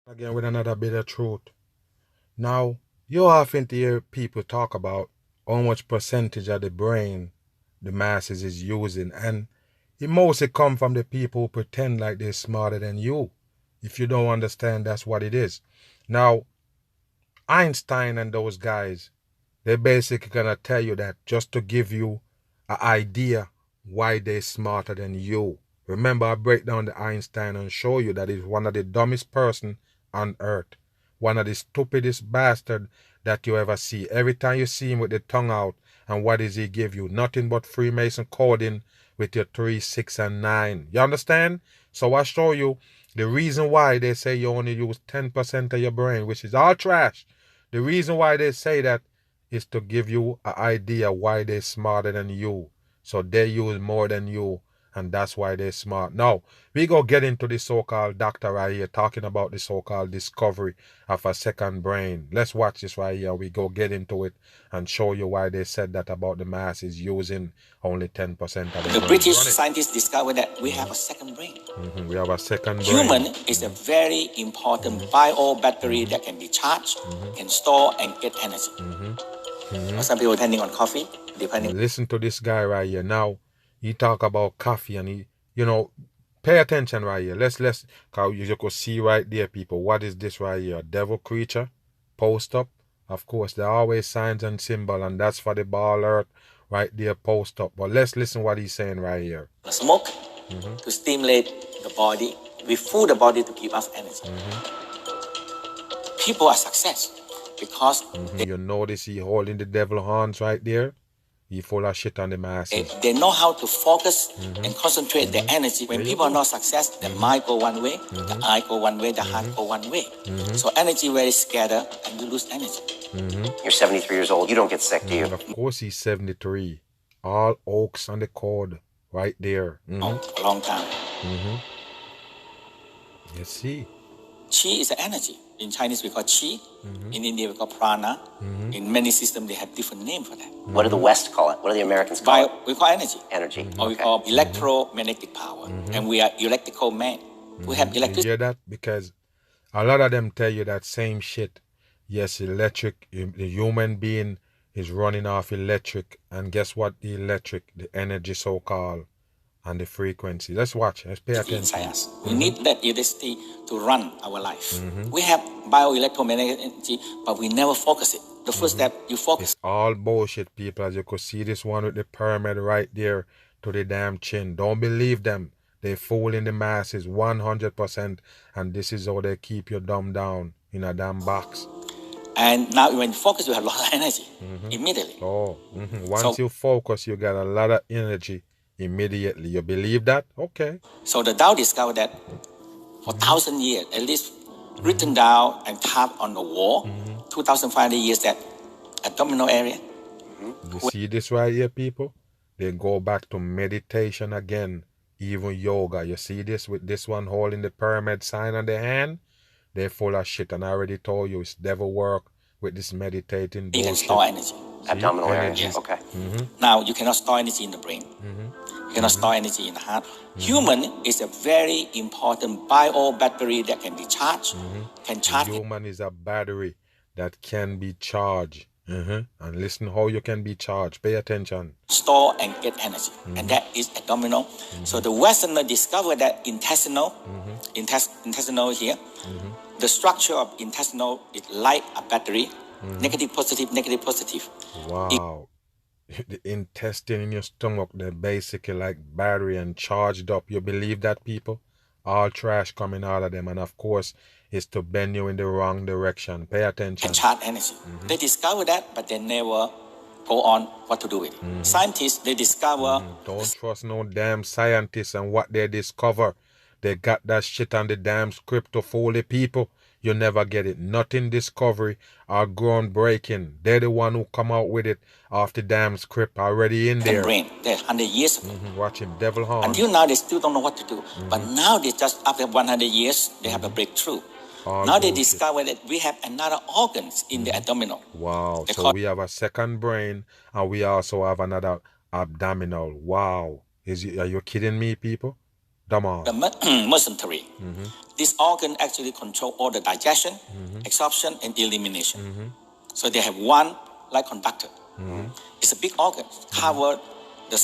Again with another bit of truth. Now, you often hear people talk about how much percentage of the brain the masses is using, and it mostly come from the people who pretend like they're smarter than you. If you don't understand, that's what it is. Now, Einstein and those guys, they're basically gonna tell you that just to give you an idea why they're smarter than you. Remember, I break down the Einstein and show you that he's one of the dumbest person on earth. One of the stupidest bastard that you ever see. Every time you see him with the tongue out, and what does he give you? Nothing but Freemason coding with your 3, 6, and 9. You understand? So I show you the reason why they say you only use 10% of your brain, which is all trash. The reason why they say that is to give you an idea why they're smarter than you. So they use more than you, and that's why they're smart. Now, we go get into the so-called doctor right here talking about the so-called discovery of a second brain. Let's watch this right here. We go get into it and show you why they said that about the masses using only 10% of the brain. The British scientists discovered that we have a second brain. We have a second brain. Human is a very important bio battery that can be charged, can store and get energy. Some people depending on coffee, depending. Listen to this guy right here. Now, he talk about coffee and he, pay attention right here. Let's, cause you could see right there, people. What is this right here? A devil creature, post up. Of course, there are always signs and symbol, and that's for the ball earth right there, post up. But let's listen what he's saying right here. Smoke to stimulate the body. We fool the body to give us energy. People are success because you notice he holding the devil horns right there. He full of shit on the masses. They know how to focus and concentrate their energy. When people are not success, the mind go one way, the eye go one way, the heart go one way. So energy very scattered and you lose energy. You're 73 years old. You don't get sick, do you? Of course he's 73. All oaks on the cord right there. Oh, a long time. You see. Chi is an energy. In Chinese we call Chi. In India we call Prana. In many systems they have different name for that. What do the West call it? What do the Americans call it? We call energy. Energy. Or we call electromagnetic power. And we are electrical man. We have electricity. You hear that? Because a lot of them tell you that same shit. Yes, electric, the human being is running off electric. And guess what? The electric, the energy so-called, and the frequency. Let's watch. Let's pay attention. Inside us. We need that electricity to run our life. We have bioelectromagnetic energy, but we never focus it. The first step, you focus. It's all bullshit, people. As you could see this one with the pyramid right there to the damn chin. Don't believe them. They fooling the masses 100%. And this is how they keep you dumb down in a damn box. And now when you focus, you have a lot of energy immediately. Once you focus, you got a lot of energy immediately. You believe that? Okay. So the Tao discovered that for 1,000 years, at least written down and carved on the wall, 2,500 years, that abdominal area. You see this right here, people? They go back to meditation again, even yoga. You see this with this one holding the pyramid sign on the hand? They're full of shit, and I already told you it's devil work with this meditating bullshit. You can store energy. Abdominal energy. Okay. Now, you cannot store energy in the brain. You cannot store energy in the heart. Human is a very important bio battery that can be charged, can charge. Human is a battery that can be charged. And listen how you can be charged. Pay attention. Store and get energy. And that is abdominal. So the Westerner discovered that intestinal here, the structure of intestinal is like a battery. Negative, positive, negative, positive. Wow. The intestine in your stomach, they're basically like battery and charged up. You believe that, people? All trash coming out of them. And of course, it's to bend you in the wrong direction. Pay attention. And charge energy. They discover that, but they never go on what to do with it. Scientists, they discover... Don't trust no damn scientists and what they discover. They got that shit on the damn script to fool the people. You never get it. Nothing discovery or groundbreaking. They're the one who come out with it off the damn script already in there. Brain. They're 100 years ago. Watch him, devil horn. Until now, they still don't know what to do. But now, they just after 100 years, they have a breakthrough. Now they discover that we have another organs in the abdominal. Wow. So we have a second brain and we also have another abdominal. Wow. Are you kidding me, people? Damn. the mesentery. This organ actually control all the digestion, absorption, and elimination. So they have one like conductor. It's a big organ, cover the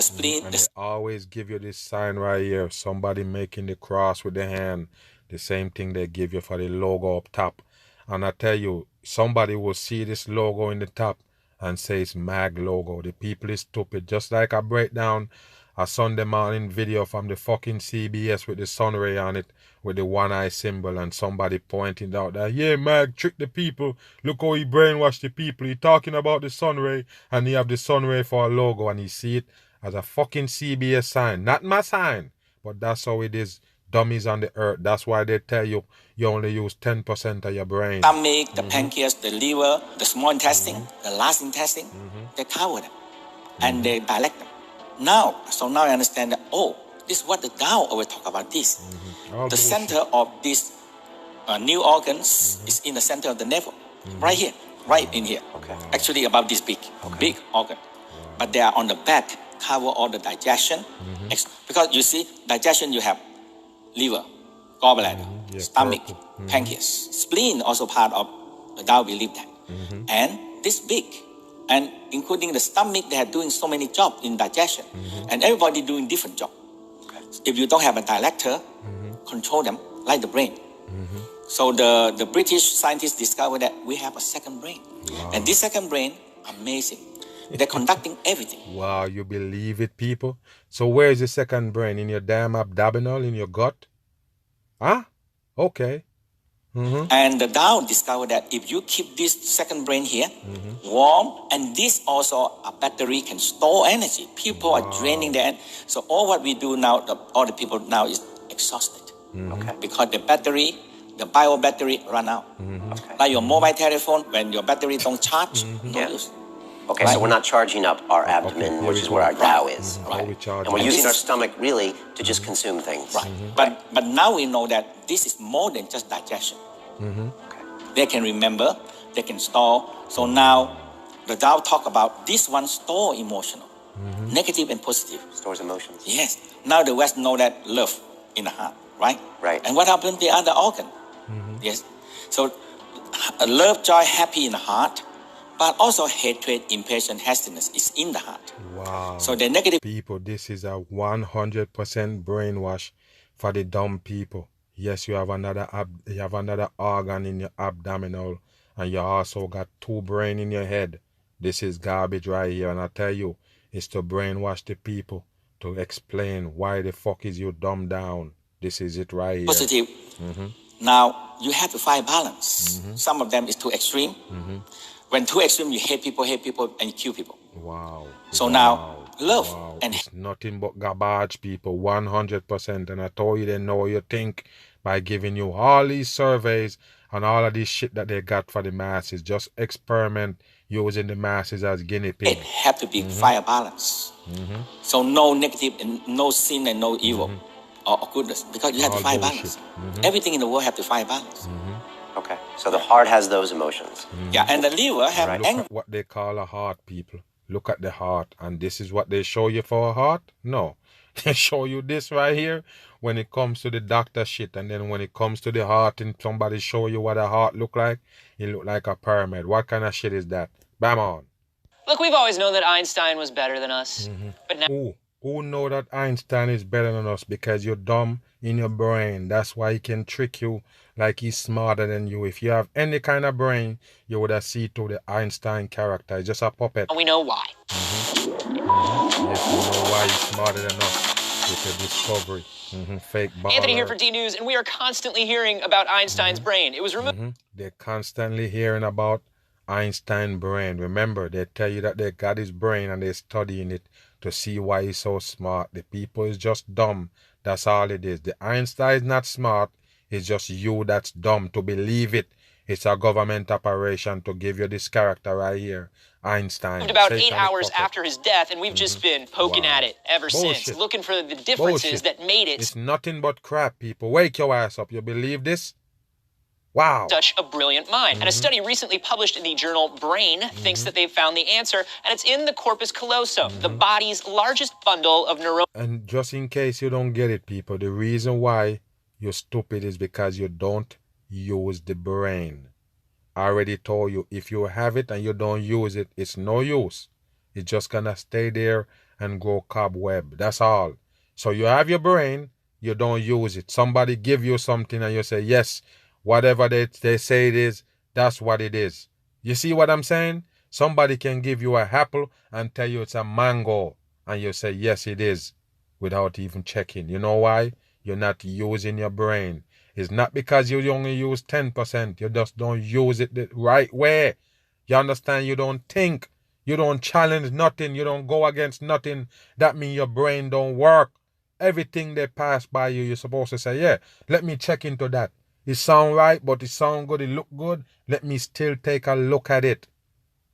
spleen. And they always give you this sign right here. Somebody making the cross with the hand. The same thing they give you for the logo up top. And I tell you, somebody will see this logo in the top and say it's MAG logo. The people is stupid. Just like I break down a Sunday morning video from the fucking CBS with the sun ray on it, with the one eye symbol, and somebody pointing out that, yeah, MAG tricked the people. Look how he brainwashed the people. He talking about the sun ray, and he have the sun ray for a logo, and he see it as a fucking CBS sign. Not my sign, but that's how it is. Dummies on the earth. That's why they tell you you only use 10% of your brain. Stomach, the pancreas, the liver, the small intestine, the large intestine, they cover them and they dilate them. Now I understand that, this is what the Tao always talk about this. The center of this new organs is in the center of the navel, right here, right in here. Okay. Actually about this big organ. But they are on the back, cover all the digestion. Because you see, digestion you have liver, gallbladder, stomach, pancreas, spleen also part of the Tao believe that. And this big, and including the stomach, they are doing so many jobs in digestion, and everybody doing different job. If you don't have a director, control them like the brain. So the British scientists discovered that we have a second brain, and this second brain, amazing. They're conducting everything. Wow, you believe it, people? So where is the second brain? In your damn abdominal, in your gut? Huh? Okay. And the Tao discovered that if you keep this second brain here warm, and this also a battery can store energy. People are draining their energy. So all what we do now, all the people now is exhausted. Okay. Because the battery, the bio battery run out. Okay. Like your mobile telephone, when your battery don't charge, no use. Okay, so we're not charging up our abdomen, which is where our Tao is. Right. And we're using our stomach really to just consume things. Right. But now we know that this is more than just digestion. Okay. They can remember, they can store. So now the Tao talk about this one store emotional, negative and positive. Stores emotions. Yes. Now the West know that love in the heart, right? Right. And what happened to the other organ? Yes. So love, joy, happy in the heart, but also hatred, impatience, hastiness is in the heart. Wow. So the negative people, this is a 100% brainwash for the dumb people. Yes, you have another organ in your abdominal, and you also got two brain in your head. This is garbage right here, and I tell you, it's to brainwash the people, to explain why the fuck is you dumb down. This is it right here. positive. Now you have to find balance. Some of them is too extreme. When too extreme, you hate people, and you kill people. Wow. So now, love and it's nothing but garbage, people, 100%. And I told you they know what you think by giving you all these surveys and all of this shit that they got for the masses. Just experiment using the masses as guinea it pig. have to be fire balance. So no negative and no sin and no evil or goodness, because you have All to find bullshit. balance. Everything in the world have to find balance. Okay, so the heart has those emotions. Yeah, and the liver have Right. Look anger. at what they call a heart, people. Look at the heart. And this is what they show you for a heart? No. They show you this right here when it comes to the doctor shit. And then when it comes to the heart and somebody show you what a heart look like, it look like a pyramid. What kind of shit is that? Bam on. Look, we've always known that Einstein was better than us, but now Who know that Einstein is better than us? Because you're dumb in your brain. That's why he can trick you like he's smarter than you. If you have any kind of brain, you would have seen through the Einstein character. It's just a puppet. we know why. Yes, you know why he's smarter than us with the discovery. Fake baller. Anthony here for D News, and we are constantly hearing about Einstein's brain. It was removed. They're constantly hearing about Einstein brain. Remember, they tell you that they got his brain and they're studying it to see why he's so smart. The people is just dumb. That's all it is. The Einstein is not smart. It's just you that's dumb to believe it. It's a government operation to give you this character right here, Einstein. About 8 Satanic hours puppet. after his death, and we've just been poking at it ever Bullshit. since, looking for the differences Bullshit. that made it. It's nothing but crap, people. Wake your ass up. You believe this? Wow. such a brilliant mind. And a study recently published in the journal Brain thinks that they've found the answer, and it's in the corpus callosum, the body's largest bundle of neural. And just in case you don't get it, people, the reason why you're stupid is because you don't use the brain. I already told you, if you have it and you don't use it, it's no use. It's just gonna stay there and grow cobweb. That's all. So you have your brain, you don't use it. Somebody give you something and you say, yes, whatever they say it is, that's what it is. You see what I'm saying? Somebody can give you an apple and tell you it's a mango, and you say, yes, it is, without even checking. You know why? You're not using your brain. It's not because you only use 10%. You just don't use it the right way. You understand? You don't think. You don't challenge nothing. You don't go against nothing. That means your brain don't work. Everything they pass by you, you're supposed to say, yeah, let me check into that. It sound right, but it sound good, it look good. Let me still take a look at it.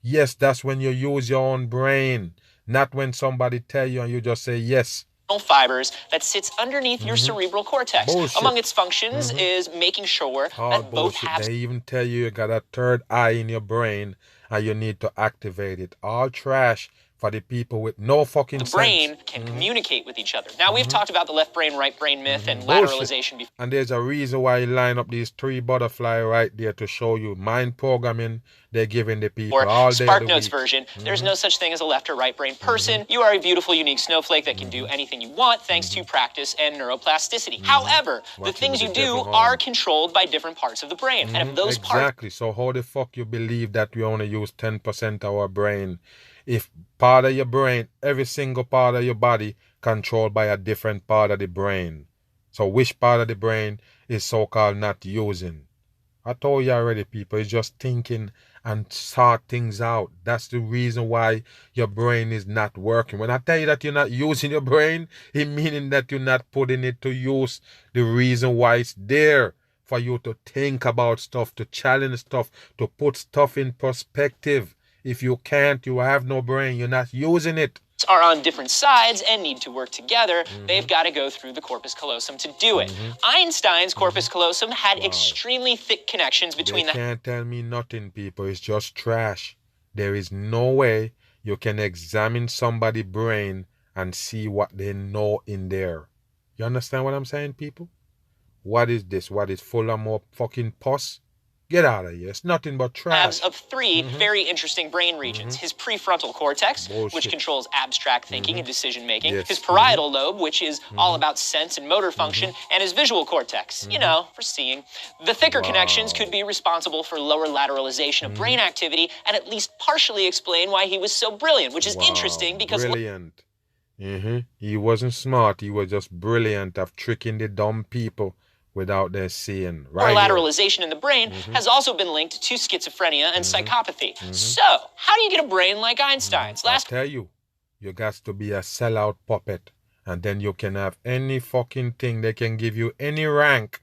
Yes, that's when you use your own brain. Not when somebody tell you and you just say yes. Fibers that sits underneath your cerebral cortex. Bullshit. Among its functions is making sure All that both bullshit. halves They even tell you got a third eye in your brain and you need to activate it. All trash for the people with no fucking the sense. brain can communicate with each other. Now, we've talked about the left brain, right brain myth and Bullshit. lateralization before. And there's a reason why you line up these 3 butterfly right there to show you mind programming they're giving the people all day. Spark of the Notes week. version, there's no such thing as a left or right brain person. You are a beautiful, unique snowflake that can do anything you want thanks to practice and neuroplasticity. However, the Watching things you the do devil are on. controlled by different parts of the brain. And if those parts Exactly. So how the fuck you believe that we only use 10% of our brain? If part of your brain, every single part of your body controlled by a different part of the brain. So which part of the brain is so-called not using? I told you already, people, it's just thinking and sort things out. That's the reason why your brain is not working. When I tell you that you're not using your brain, it meaning that you're not putting it to use. The reason why it's there for you to think about stuff, to challenge stuff, to put stuff in perspective. If you can't, you have no brain, you're not using it. are on different sides and need to work together, they've got to go through the corpus callosum to do it. Einstein's corpus callosum had extremely thick connections between They can't tell me nothing, people. It's just trash. There is no way you can examine somebody's brain and see what they know in there. You understand what I'm saying, people? What is this? What is full of more fucking pus? Get out of here. It's nothing but trash. of three very interesting brain regions. His prefrontal cortex, which Bullshit. controls abstract thinking and decision-making. Yes. His parietal lobe, which is all about sense and motor function. And his visual cortex, you know, for seeing. The thicker connections could be responsible for lower lateralization of brain activity and at least partially explain why he was so brilliant, which is interesting because... Brilliant. He wasn't smart. He was just brilliant at tricking the dumb people without their seeing. Right here. lateralization in the brain has also been linked to schizophrenia and psychopathy. So, how do you get a brain like Einstein's? I tell you, you got to be a sellout puppet, and then you can have any fucking thing. They can give you any rank.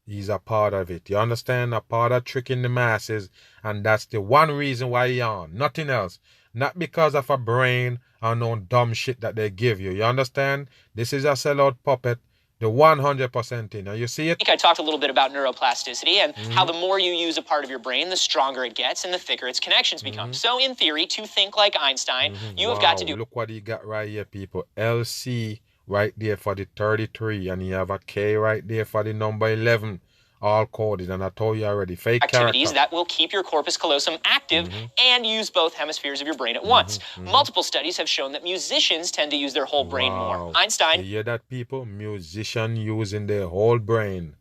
He's a part of it. You understand? A part of tricking the masses, and that's the one reason why he on. Nothing else. Not because of a brain or no dumb shit that they give you. You understand? This is a sellout puppet. The 100% thing. Now you see it? I think I talked a little bit about neuroplasticity and how the more you use a part of your brain, the stronger it gets and the thicker its connections become. So in theory, to think like Einstein, you have got to do... Look what he got right here, people. LC right there for the 33, and you have a K right there for the number 11. All coded, and I told you already. Fake activities character. that will keep your corpus callosum active and use both hemispheres of your brain at once. Multiple studies have shown that musicians tend to use their whole brain more. Einstein... You hear that, people? Musician using their whole brain.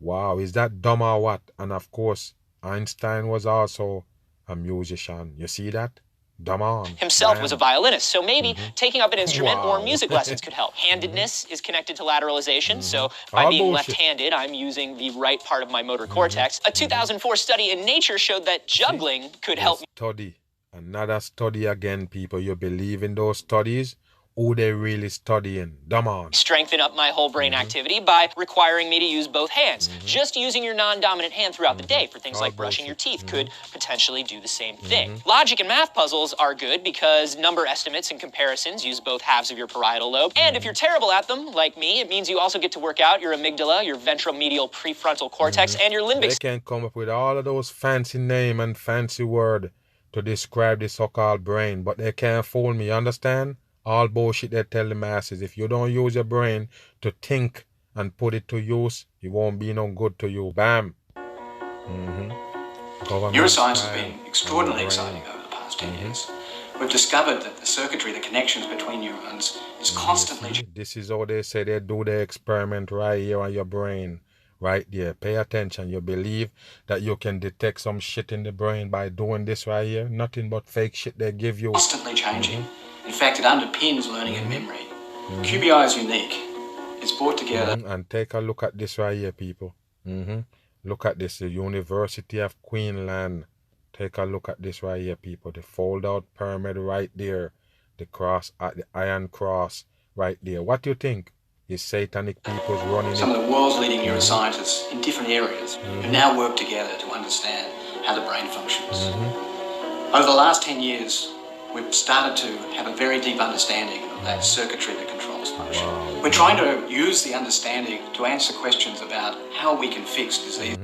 Wow, is that dumb or what? And of course, Einstein was also a musician. You see that? Dumb on. Himself was a violinist, so maybe taking up an instrument or music lessons could help. Handedness is connected to lateralization, so by being left-handed, I'm using the right part of my motor cortex. A 2004 study in Nature showed that juggling could help me. Study. Another study again, people. You believe in those studies? who they really studying. Come on. Strengthen up my whole brain activity by requiring me to use both hands. Just using your non-dominant hand throughout the day for things like brushing your teeth could potentially do the same thing. Logic and math puzzles are good because number estimates and comparisons use both halves of your parietal lobe. And if you're terrible at them, like me, it means you also get to work out your amygdala, your ventromedial prefrontal cortex, and your limbic. They can come up with all of those fancy name and fancy word to describe the so-called brain, but they can't fool me, understand? All bullshit they tell the masses. If you don't use your brain to think and put it to use, it won't be no good to you. Bam. Neuroscience has been extraordinarily exciting over the past 10 years. We've discovered that the circuitry, the connections between neurons, is constantly changing. This is how they say they do the experiment right here on your brain. Right there. Pay attention. You believe that you can detect some shit in the brain by doing this right here? Nothing but fake shit they give you. Constantly changing. In fact, it underpins learning and memory. QBI is unique. It's brought together. And take a look at this right here, people. Look at this. The University of Queensland. Take a look at this right here, people. The fold-out pyramid right there. The cross, the iron cross right there. What do you think? Is satanic people's running Some of the world's leading neuroscientists in different areas who now work together to understand how the brain functions. Over the last 10 years, we've started to have a very deep understanding of that circuitry that controls function. We're trying to use the understanding to answer questions about how we can fix disease.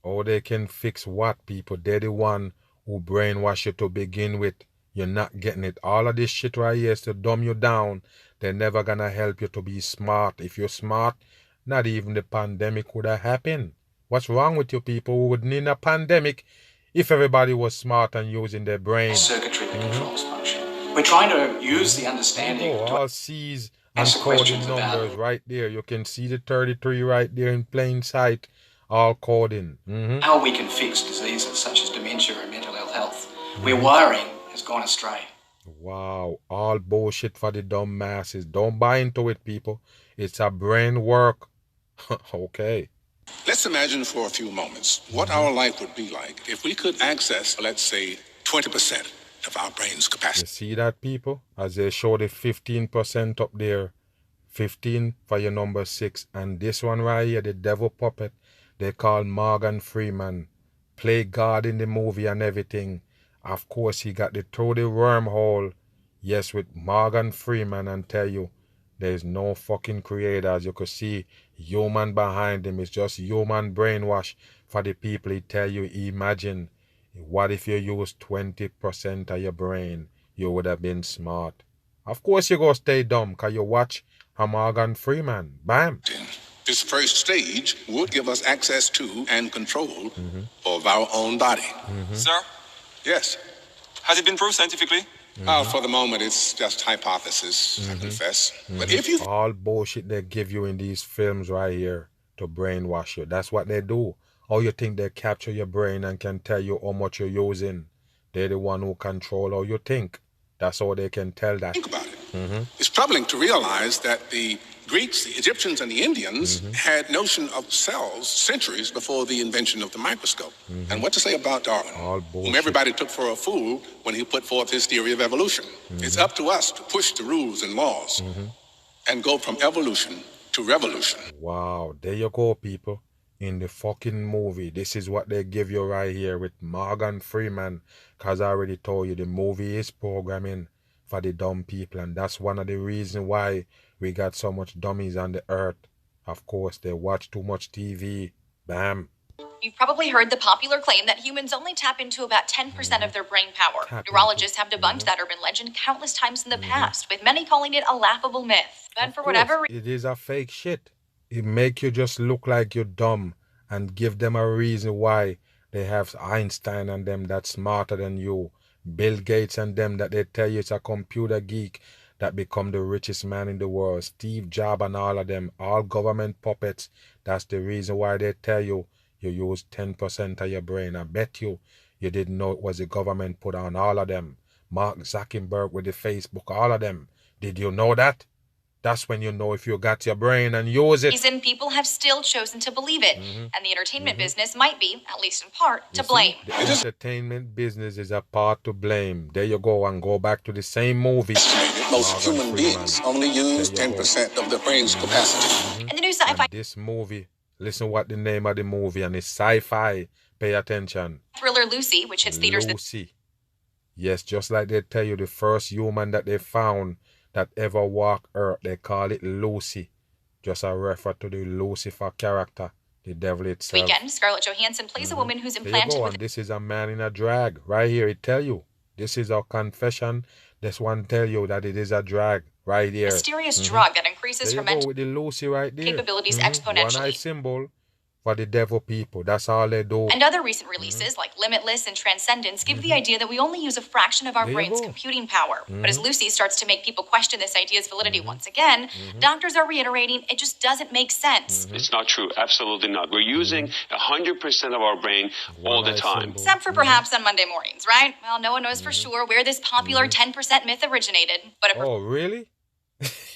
Or they can fix what, people? They're the one who brainwash you to begin with. You're not getting it. All of this shit right here is to dumb you down. They're never gonna help you to be smart. If you're smart, not even the pandemic would have happened. What's wrong with you people? We wouldn't need a pandemic if everybody was smart and using their brain. Circuitry that controls function. We're trying to use the understanding to all C's and coding numbers right there. You can see the 33 right there in plain sight. All coding. How we can fix diseases such as dementia and mental ill health. Where wiring has gone astray. Wow, all bullshit for the dumb masses. Don't buy into it, people. It's a brain work. Okay. Let's imagine for a few moments what our life would be like if we could access, let's say, 20% of our brain's capacity. You see that, people? As they show the 15% up there. 15 for your number 6. And this one right here, the devil puppet, they call Morgan Freeman. Play God in the movie and everything. Of course, he got through the wormhole. Yes, with Morgan Freeman, and tell you, there's no fucking creator. As you could see, human behind him. It's just human brainwash for the people. He tell you, imagine, what if you use 20% of your brain? You would have been smart. Of course, you're going to stay dumb because you watch a Morgan Freeman. Bam. This first stage would give us access to and control of our own body. Sir? Yes. Has it been proved scientifically? Well, for the moment, it's just hypothesis, I confess. But if you... All bullshit they give you in these films right here to brainwash you. That's what they do. How you think they capture your brain and can tell you how much you're using? They're the one who control how you think. That's how they can tell that. Think about it. It's troubling to realize that the Greeks, the Egyptians, and the Indians had notion of cells centuries before the invention of the microscope. And what to say about Darwin, whom everybody took for a fool when he put forth his theory of evolution. It's up to us to push the rules and laws and go from evolution to revolution. Wow, there you go, people. In the fucking movie, this is what they give you right here with Morgan Freeman. Because I already told you the movie is programming for the dumb people. And that's one of the reasons why we got so much dummies on the earth. Of course, they watch too much TV. Bam. You've probably heard the popular claim that humans only tap into about 10% of their brain power. Neurologists have debunked that urban legend countless times in the past, with many calling it a laughable myth. But for whatever reason, it is a fake shit. It make you just look like you're dumb and give them a reason why they have Einstein and them that's smarter than you. Bill Gates and them that they tell you it's a computer geek that become the richest man in the world. Steve Jobs and all of them, all government puppets. That's the reason why they tell you you use 10% of your brain. I bet you didn't know it was the government put on all of them. Mark Zuckerberg with the Facebook, all of them. Did you know that? That's when you know if you got your brain and use it. Reason people have still chosen to believe it, and the entertainment business might be, at least in part, to blame. The entertainment business is a part to blame. There you go, and go back to the same movie. Most human beings only use 10% of their brain's capacity. And the new sci-fi This movie, listen what the name of the movie, and it's sci-fi. Pay attention. thriller Lucy, which hits theaters Lucy. Yes, just like they tell you, the first human that they found that ever walked Earth, they call it Lucy. Just a refer to the Lucifer character, the devil itself. weekend. Scarlett Johansson plays a woman who's There you implanted go, with and this is a man in a drag. Right here, it tell you. This is our confession. This one tell you that it is a drag. Right here. a mysterious drug that increases There her you go mental with the Lucy right there. capabilities One eye exponentially. symbol for the devil people. That's all they do. And other recent releases like Limitless and Transcendence give the idea that we only use a fraction of our There you brain's go. computing power. But as Lucy starts to make people question this idea's validity once again, doctors are reiterating it just doesn't make sense. It's not true. Absolutely not. We're using 100% of our brain all the One eye time. symbol. Except for perhaps on Monday mornings, right? Well, no one knows for sure where this popular 10% myth originated, but it Oh, really?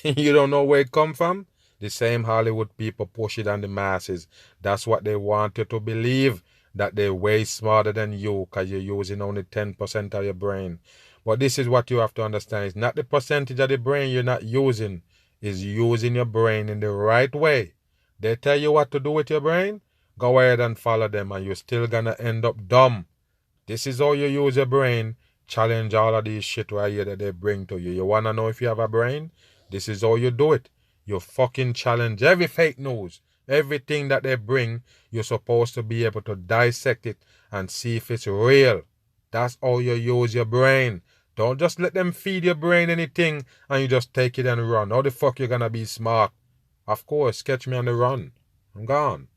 You don't know where it come from? The same Hollywood people push it on the masses. That's what they want you to believe, that they're way smarter than you because you're using only 10% of your brain. But this is what you have to understand. It's not the percentage of the brain you're not using. It's using your brain in the right way. They tell you what to do with your brain, go ahead and follow them and you're still gonna end up dumb. This is how you use your brain. Challenge all of these shit right here that they bring to you. You wanna know if you have a brain? This is how you do it. You fucking challenge every fake news. Everything that they bring, you're supposed to be able to dissect it and see if it's real. That's how you use your brain. Don't just let them feed your brain anything and you just take it and run. How the fuck you gonna be smart? Of course, catch me on the run. I'm gone.